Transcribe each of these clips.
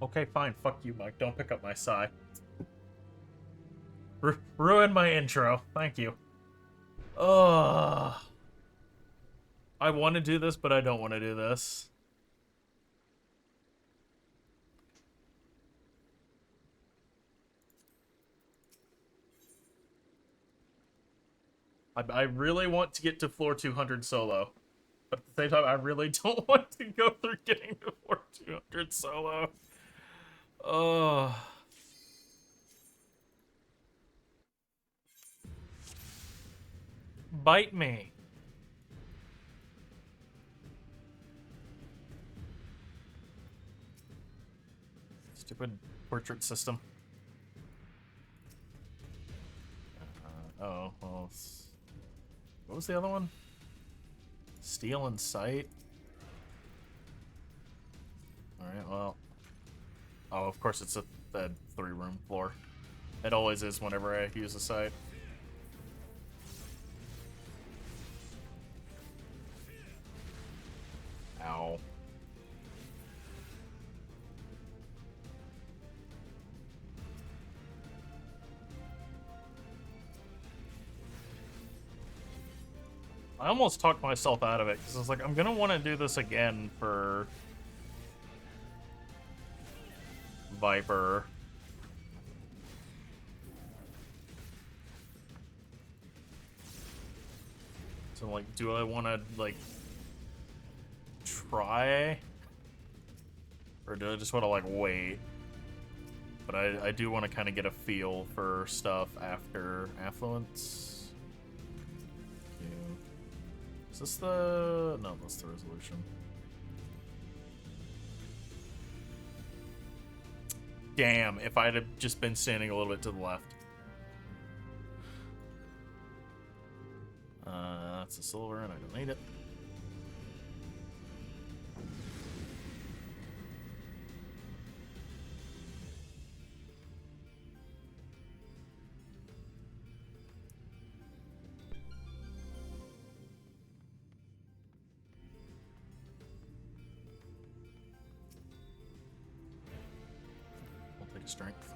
Okay, fine. Fuck you, Mike. Don't pick up my sigh. Ruin my intro. Thank you. Ugh. I want to do this, but I don't want to do this. I really want to get to floor 200 solo. But at the same time, I really don't want to go through getting to floor 200 solo. Ugh. Bite me. Stupid portrait system. Oh, well. What was the other one? Steel in sight? Alright, well. Oh, of course it's a 3-room floor. It always is whenever I use a site. Ow. I almost talked myself out of it, because I was like, I'm gonna want to do this again for Viper. So, like, do I want to, like, try? Or do I just want to, like, wait? But I do want to kind of get a feel for stuff after Affluence. Is this the... No, that's the resolution. Damn, if I'd have just been standing a little bit to the left. That's a silver, and I don't need it. I'll take a strength.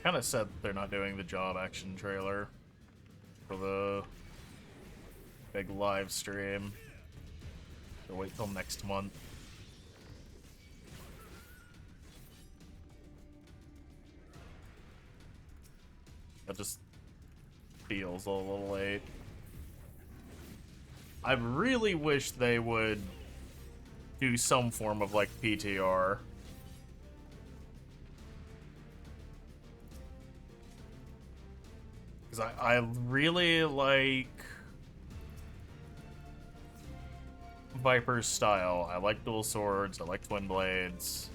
Kind of said they're not doing the job action trailer for the big live stream. So wait till next month. That just feels a little late. I really wish they would do some form of like PTR. Because I really like Viper's style. I like dual swords, I like twin blades.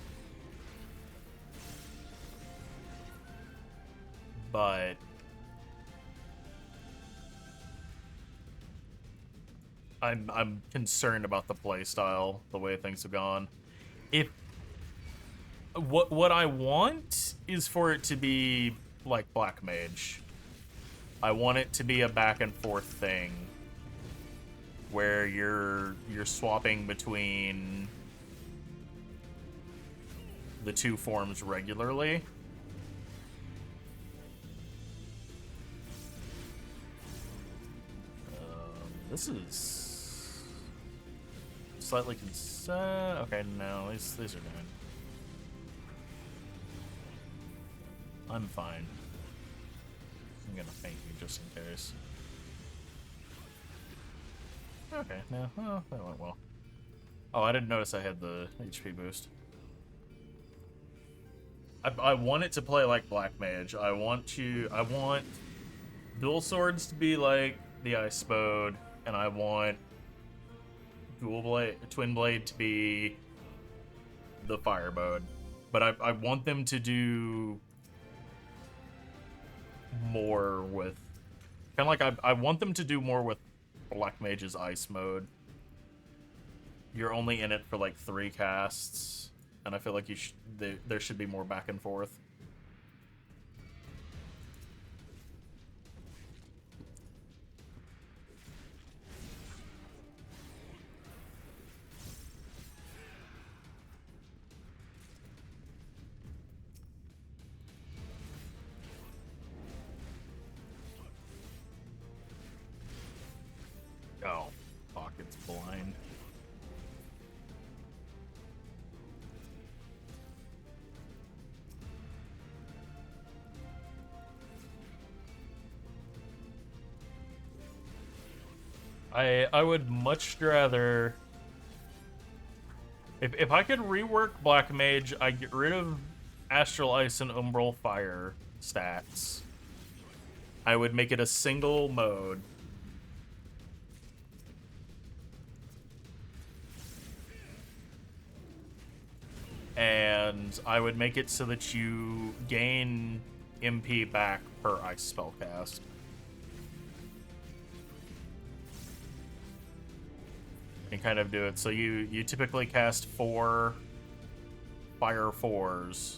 But I'm concerned about the playstyle, the way things have gone. If what I want is for it to be like Black Mage. I want it to be a back and forth thing where you're swapping between the two forms regularly. This is slightly okay, no, these are good. I'm fine. I'm gonna faint you just in case. Okay, no, oh, that went well. Oh, I didn't notice I had the HP boost. I want it to play like Black Mage. I want dual swords to be like the Ice Mode, and I want Twin Blade to be the Fire Mode. But I want them to do more with... Kind of like I want them to do more with Black Mage's Ice Mode. you're only in it for like 3 casts, and I feel like there should be more back and forth. Oh, fuck, it's blind. I would much rather... If I could rework Black Mage, I'd get rid of Astral Ice and Umbral Fire stats. I would make it a single mode. And I would make it so that you gain MP back per ice spell cast. And kind of do it so you typically cast 4 fire 4s.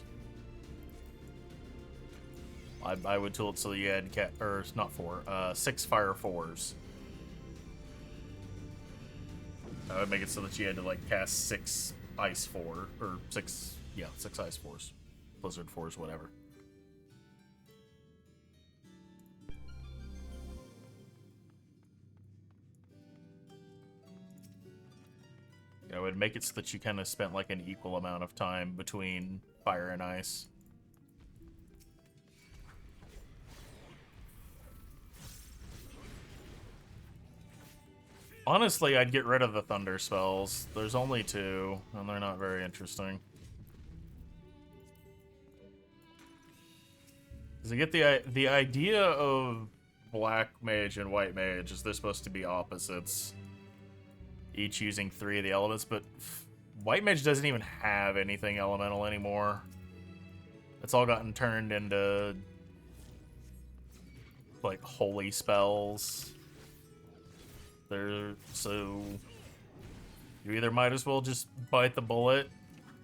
I would tool it so you had or not 4, 6 fire 4s. I would make it so that you had to like cast 6 ice 4 or 6 ice 4s, blizzard 4s, whatever. I would make it so that you kind of spent like an equal amount of time between fire and ice. Honestly, I'd get rid of the thunder spells. There's only 2, and they're not very interesting. Because I get the idea of black mage and white mage is they're supposed to be opposites, each using 3 of the elements, but white mage doesn't even have anything elemental anymore. It's all gotten turned into like holy spells. So you either might as well just bite the bullet,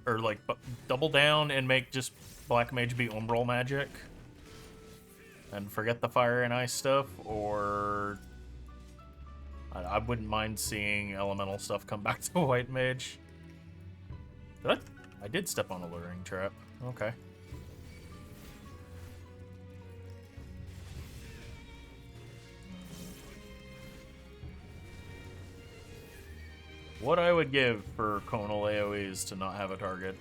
or like double down and make just black mage be umbral magic and forget the fire and ice stuff, or I wouldn't mind seeing elemental stuff come back to white mage. I did step on a luring trap. Okay. What I would give for conal AoEs to not have a target.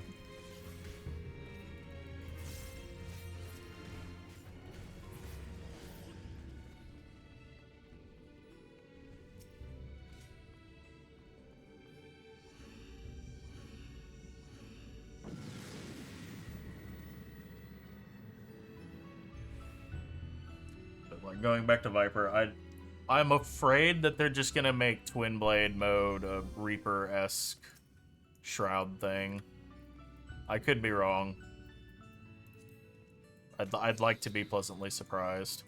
But like going back to Viper, I'm afraid that they're just gonna make Twin Blade mode a Reaper-esque Shroud thing. I could be wrong. I'd like to be pleasantly surprised.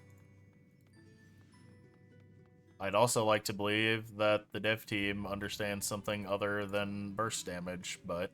I'd also like to believe that the dev team understands something other than burst damage, but...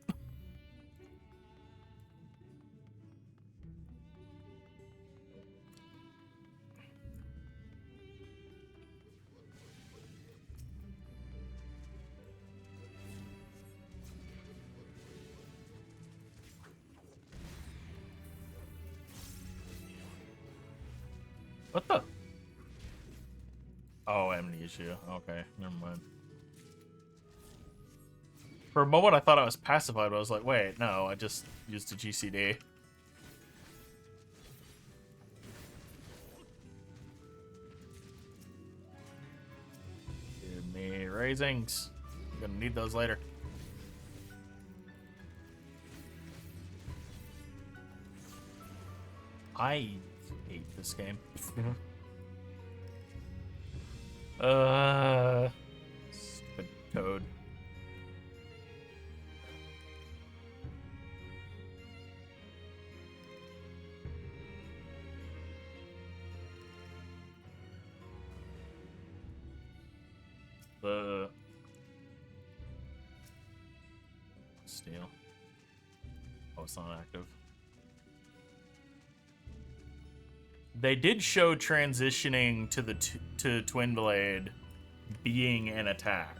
What the? Oh, amnesia. Okay, never mind. For a moment, I thought I was pacified, but I was like, wait, no, I just used a GCD. Give me raisings. I'm gonna need those later. I hate this game. Stupid code. Steel. Oh, it's not active. They did show transitioning to the to Twin Blade being an attack.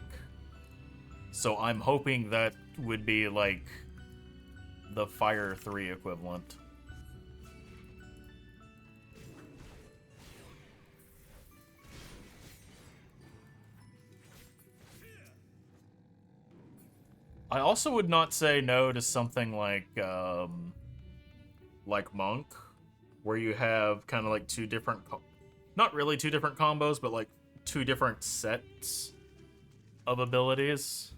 So I'm hoping that would be like the Fire 3 equivalent. I also would not say no to something like Monk, where you have kind of like two different, not really two different combos, but like two different sets of abilities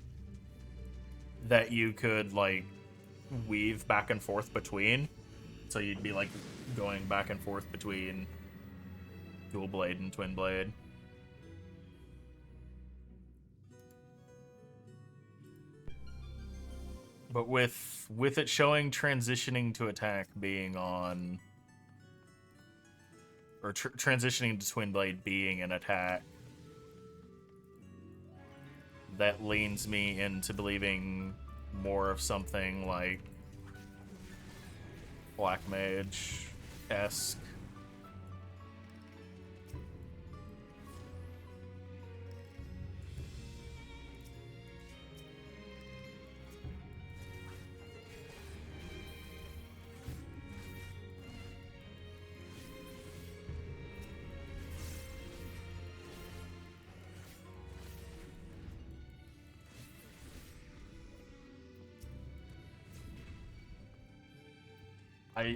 that you could like weave back and forth between. So you'd be like going back and forth between Dual Blade and Twin Blade. But with it showing transitioning to attack being on, or transitioning to Twin Blade being an attack, that leans me into believing more of something like Black Mage-esque.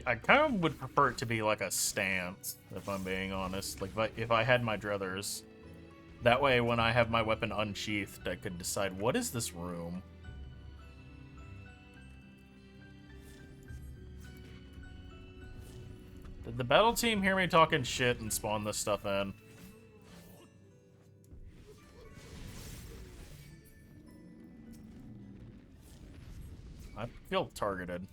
I kind of would prefer it to be like a stance, if I'm being honest. Like, if I had my druthers, that way when I have my weapon unsheathed, I could decide, what is this room? Did the battle team hear me talking shit and spawn this stuff in? I feel targeted.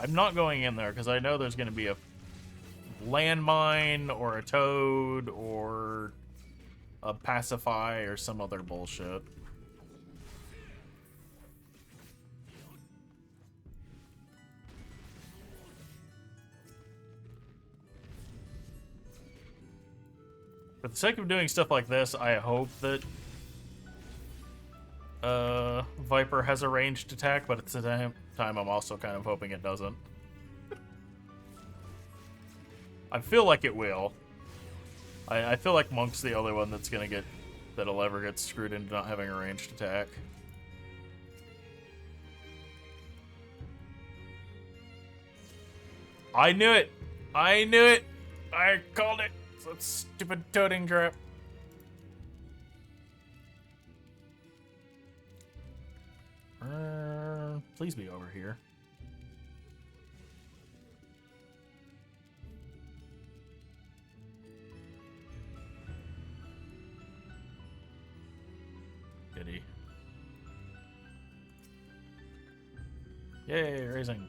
I'm not going in there because I know there's going to be a landmine or a toad or a pacify or some other bullshit. For the sake of doing stuff like this, I hope that Viper has a ranged attack, but at the same time, I'm also kind of hoping it doesn't. I feel like it will. I feel like Monk's the only one that'll ever get screwed into not having a ranged attack. I knew it! I knew it! I called it! It's a stupid toading trap. Please be over here. Goody. Yay, raising.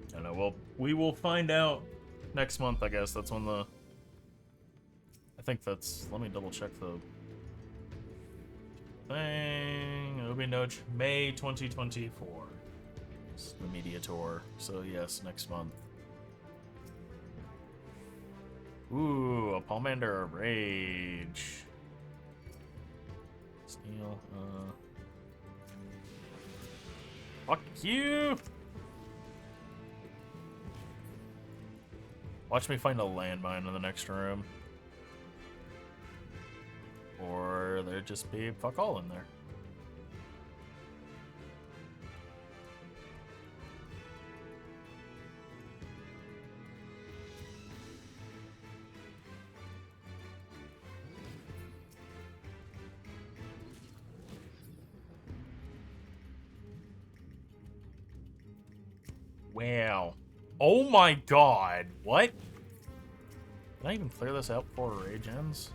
I don't know, well, we will find out next month, I guess. That's when the... I think that's... Let me double check the... thing... It'll be no... May 2024. It's the media tour. So, yes, next month. Ooh, a Palmander of Rage. Steel, Fuck you! Watch me find a landmine in the next room. Or there'd just be fuck all in there. Wow. Oh my god. What? Can I even clear this out before rage ends?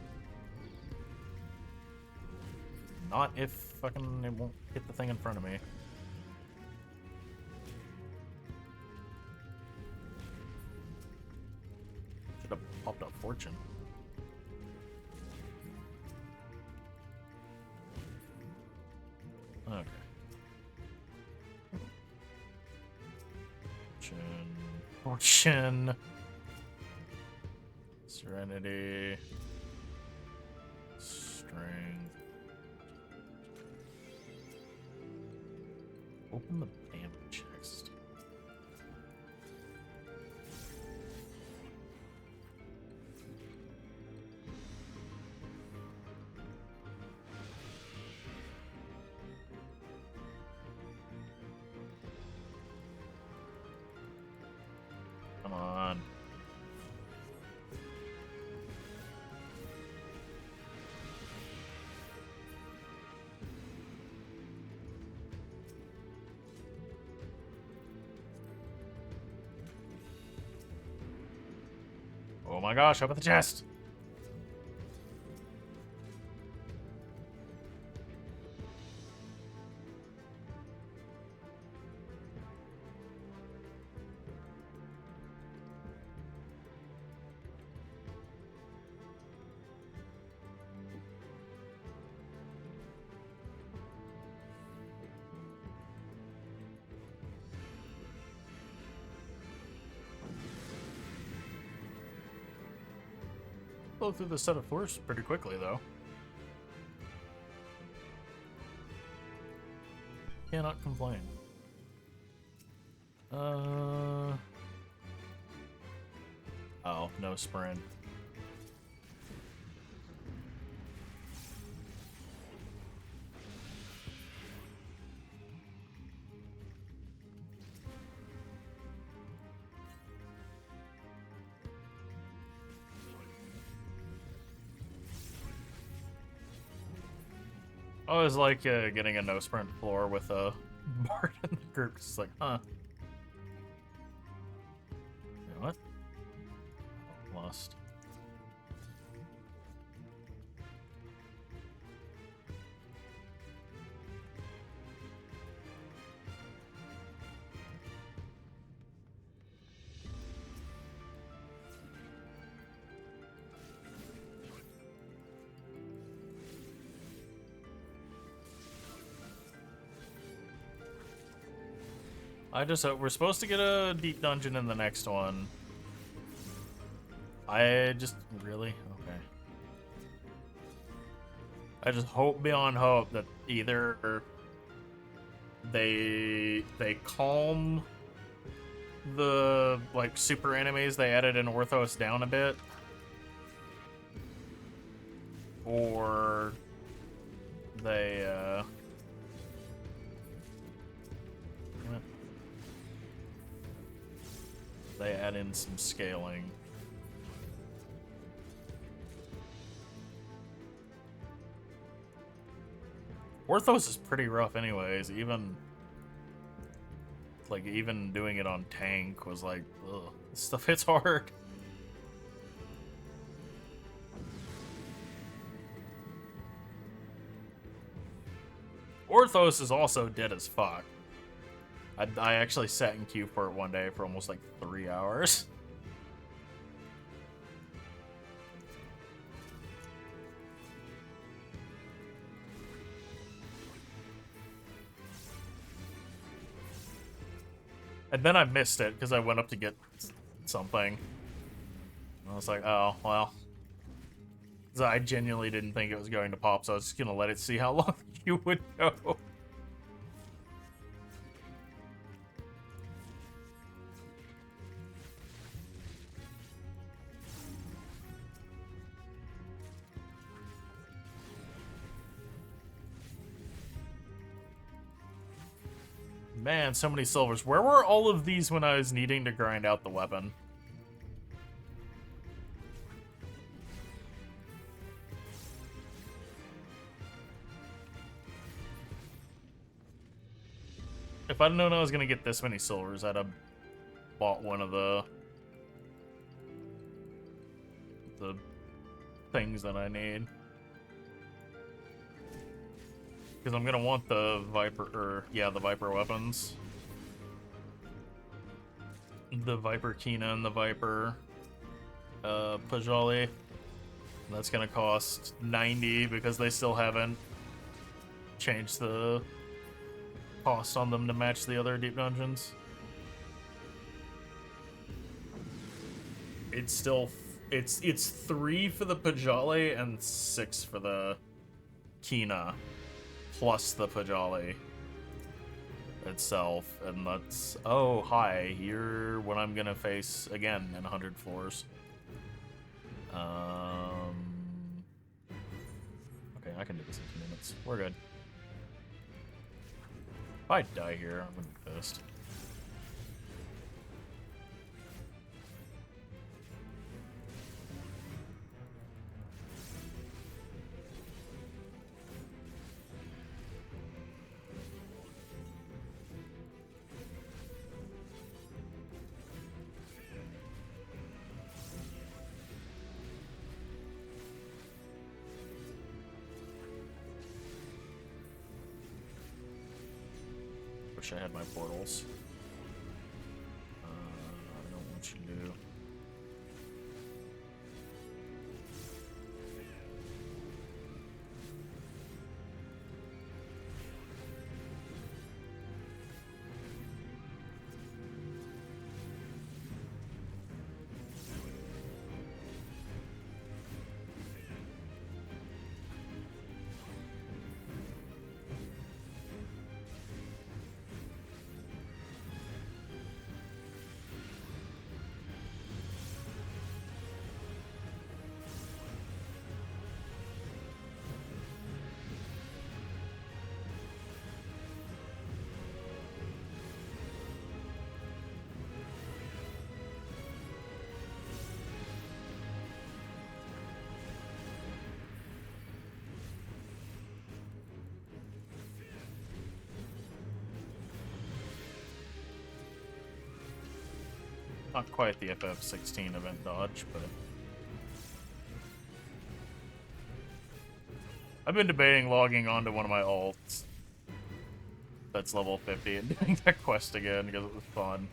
Not if fucking it won't hit the thing in front of me. Should have popped up fortune. Okay. Fortune. Serenity. Strength. Open the damn chest. Come on. Oh my gosh, open the chest! Blow through the set of force pretty quickly, though. Cannot complain. Oh, no sprint. I always like getting a no sprint floor with a Bard in the group. It's like, huh. You know what? Lost. I just hope we're supposed to get a deep dungeon in the next one. I just really okay. I just hope beyond hope that either they calm the like super enemies they added in Orthos down a bit, or they they add in some scaling. Orthos is pretty rough anyways, even doing it on tank was like, ugh, this stuff hits hard. Orthos is also dead as fuck. I actually sat in queue for it one day for almost like 3 hours. And then I missed it because I went up to get something. I was like, oh, well. I genuinely didn't think it was going to pop, so I was just going to let it see how long you would go. Man, so many silvers. Where were all of these when I was needing to grind out the weapon? If I'd known I was gonna get this many silvers, I'd have bought one of the things that I need. Because I'm gonna want the Viper, or yeah, the Viper weapons. The Viper Kina and the Viper Pajali. That's gonna cost 90 because they still haven't changed the cost on them to match the other deep dungeons. It's still it's 3 for the Pajali and 6 for the Kina, plus the Pajali itself, and that's, oh hi, you're what I'm gonna face again in 100 floors. Okay, I can do this in 2 minutes. We're good. If I die here, I'm gonna be pissed. Wish I had my portals. I don't want you to do. Not quite the FF16 event dodge, but I've been debating logging onto one of my alts that's level 50 and doing that quest again because it was fun.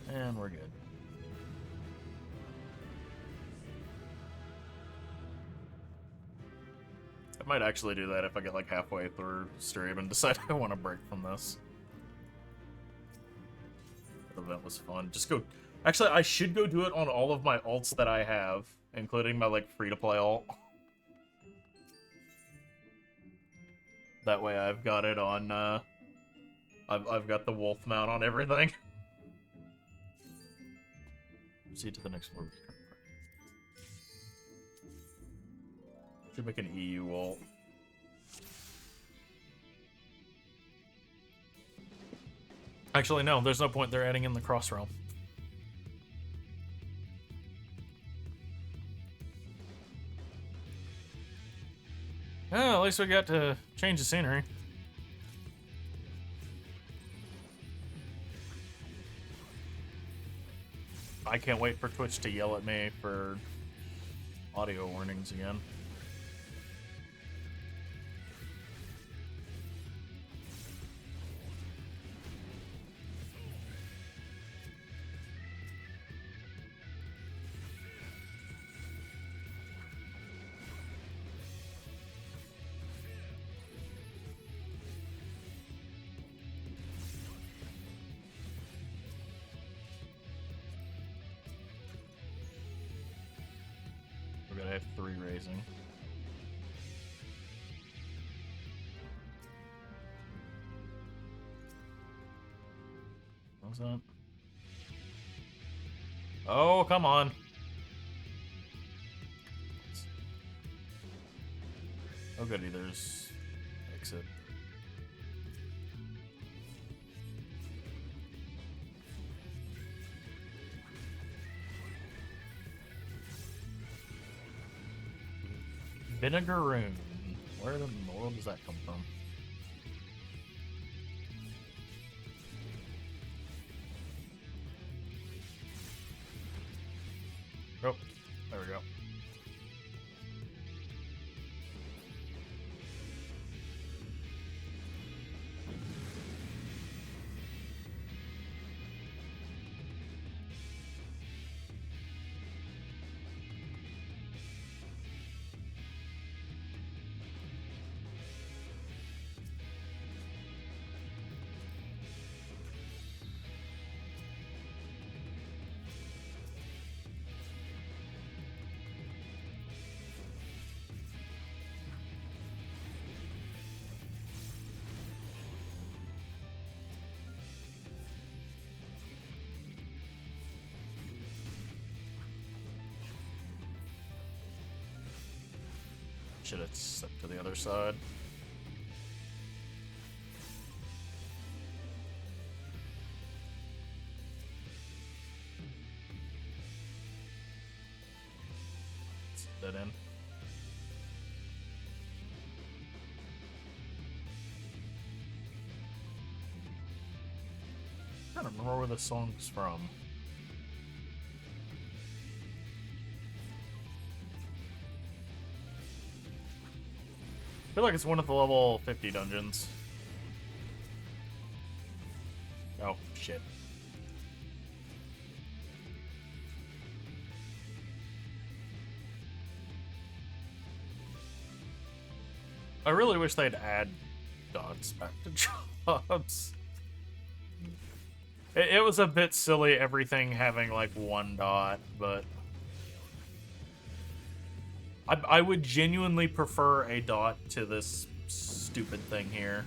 And we're good. I might actually do that if I get like halfway through stream and decide I want to break from this. The event was fun. Just go. Actually, I should go do it on all of my alts that I have, including my like free-to-play alt. That way, I've got it on. I've got the wolf mount on everything. See to the next one. Should make an EU alt. Actually, no, there's no point. They're adding in the cross realm. Oh, at least we got to change the scenery. I can't wait for Twitch to yell at me for audio warnings again. We're gonna have 3 raising. What was that? Oh, come on. Oh goody, there's exit. Vinegaroon. Where in the world does that come from? Oh, there we go. Should have stepped to the other side. Dead end. I don't remember where the song's from. I feel like it's one of the level 50 dungeons. Oh, shit. I really wish they'd add dots back to jobs. It was a bit silly, everything having like one dot, but I would genuinely prefer a dot to this stupid thing here.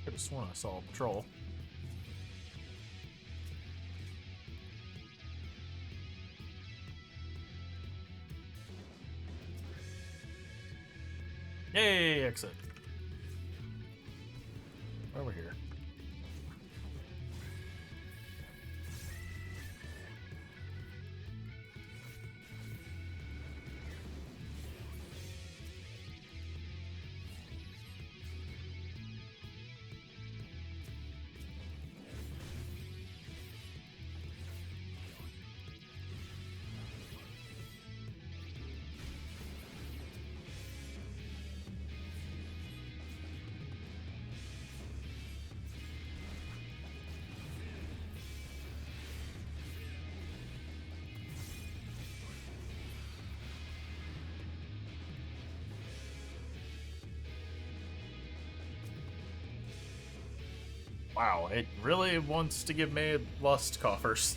Could have sworn I saw a patrol. Yay, exit. Over here. Wow, it really wants to give me lust coffers.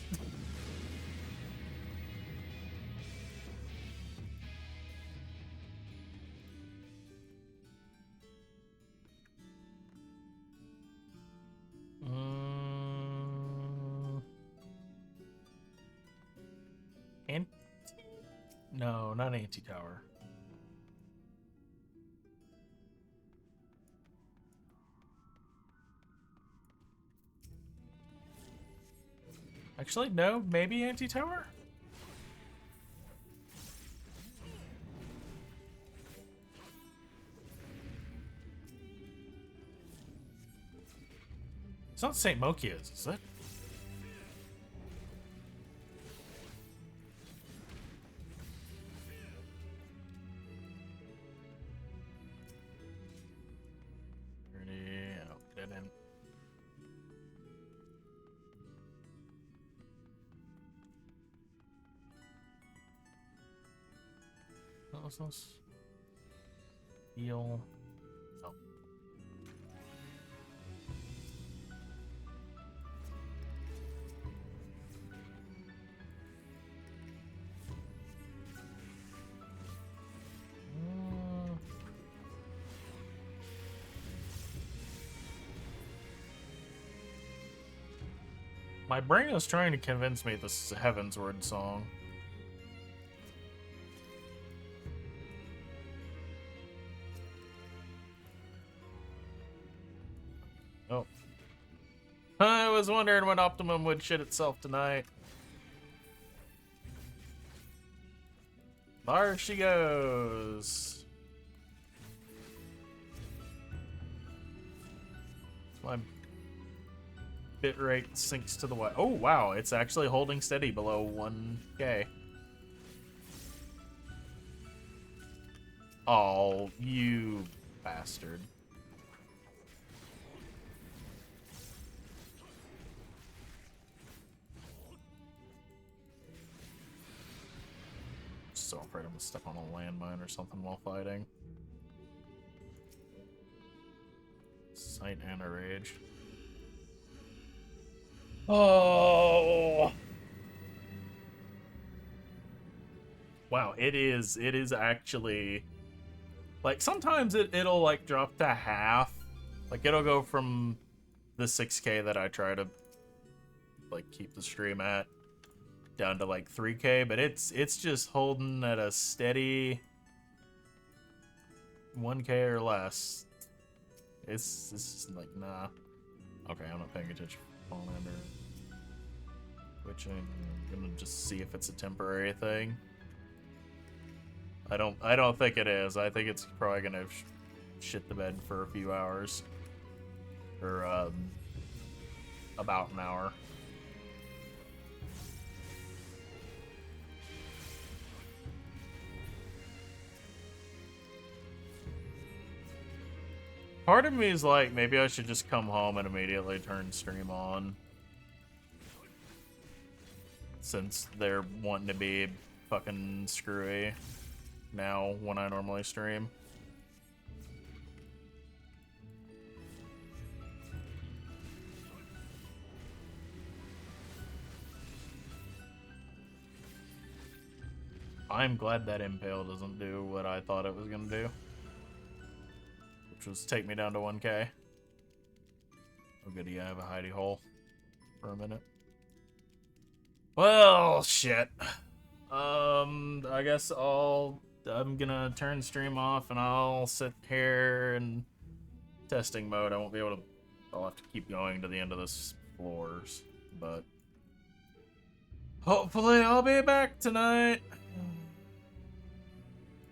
Anti? No, not anti-tower. Actually, no, maybe anti-tower? It's not St. Mokia's, is it? Dead end. was this? Heal. Oh. My brain is trying to convince me this is a Heavensward song. Oh. I was wondering when Optimum would shit itself tonight. There she goes. My bitrate sinks to the white. Oh, wow. It's actually holding steady below 1K. Oh, you bastard. So afraid I'm gonna step on a landmine or something while fighting. Sight and a rage. Oh! Wow, it is actually... Like, sometimes it'll, like, drop to half. Like, it'll go from the 6K that I try to, like, keep the stream at down to, like, 3K, but it's just holding at a steady 1K or less. It's just like, nah. Okay, I'm not paying attention. Falling under. Which I'm gonna just see if it's a temporary thing. I don't think it is. I think it's probably gonna shit the bed for a few hours. Or, about an hour. Part of me is like, maybe I should just come home and immediately turn stream on. Since they're wanting to be fucking screwy now when I normally stream. I'm glad that Impale doesn't do what I thought it was gonna do. Which was take me down to 1K. Oh goody, I have a hidey hole for a minute. Well, shit. I guess I'm gonna turn stream off and I'll sit here in testing mode. I won't be able to, I'll have to keep going to the end of this floors, but hopefully I'll be back tonight.